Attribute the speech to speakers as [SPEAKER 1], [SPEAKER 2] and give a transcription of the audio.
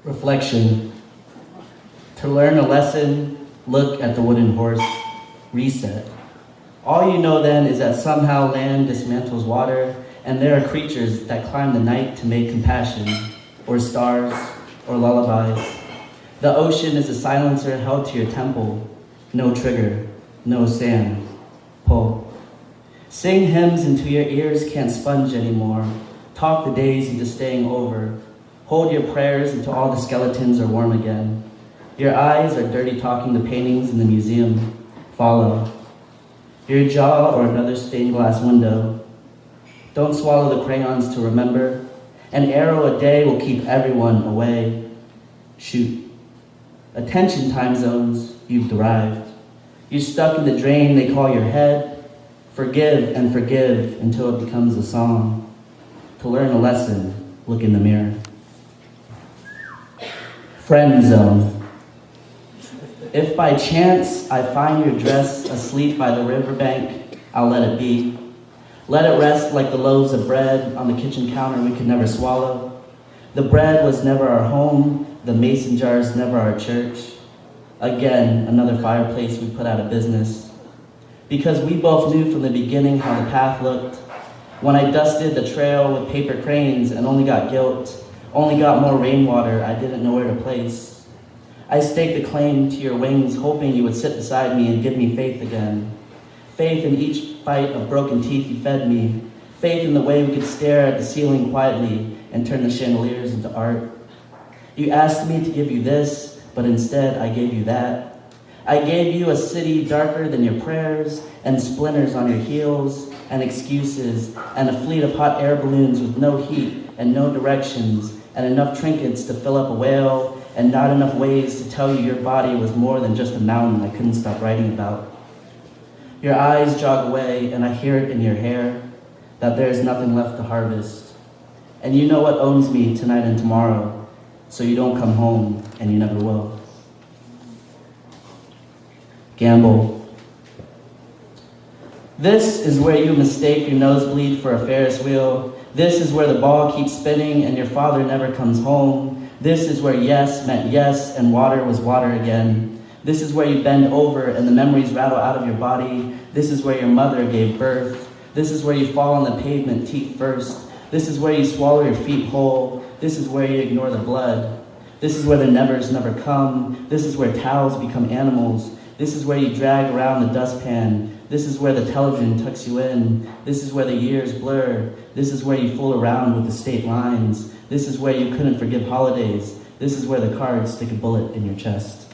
[SPEAKER 1] Reflection. To learn a lesson, look at the wooden horse. Reset. All you know then is that somehow land dismantles water, and there are creatures that climb the night to make compassion, or stars, or lullabies. The ocean is a silencer held to your temple. No trigger, no sand. Pull. Sing hymns until your ears can't sponge anymore. Talk the days into staying over. Hold your prayers until all the skeletons are warm again. Your eyes are dirty talking the paintings in the museum. Follow. Your jaw or another stained glass window. Don't swallow the crayons to remember. An arrow a day will keep everyone away. Shoot. Attention time zones you've derived. You're stuck in the drain they call your head. Forgive and forgive until it becomes a song. To learn a lesson, look in the mirror. Friend zone. If by chance I find your dress asleep by the riverbank, I'll let it be. Let it rest like the loaves of bread on the kitchen counter we could never swallow. The bread was never our home, the mason jars never our church. Again, another fireplace we put out of business. Because we both knew from the beginning how the path looked. When I dusted the trail with paper cranes and only got guilt, only got more rainwater I didn't know where to place. I staked a claim to your wings, hoping you would sit beside me and give me faith again. Faith in each bite of broken teeth you fed me. Faith in the way we could stare at the ceiling quietly and turn the chandeliers into art. You asked me to give you this, but instead I gave you that. I gave you a city darker than your prayers, and splinters on your heels, and excuses, and a fleet of hot air balloons with no heat and no directions, and enough trinkets to fill up a whale, and not enough ways to tell you your body was more than just a mountain I couldn't stop writing about. Your eyes jog away, and I hear it in your hair, that there is nothing left to harvest. And you know what owns me tonight and tomorrow, so you don't come home, and you never will. Gamble. This is where you mistake your nosebleed for a Ferris wheel. This is where the ball keeps spinning and your father never comes home. This is where yes meant yes and water was water again. This is where you bend over and the memories rattle out of your body. This is where your mother gave birth. This is where you fall on the pavement teeth first. This is where you swallow your feet whole. This is where you ignore the blood. This is where the nevers never come. This is where towels become animals. This is where you drag around the dustpan. This is where the television tucks you in. This is where the years blur. This is where you fool around with the state lines. This is where you couldn't forgive holidays. This is where the cards stick a bullet in your chest.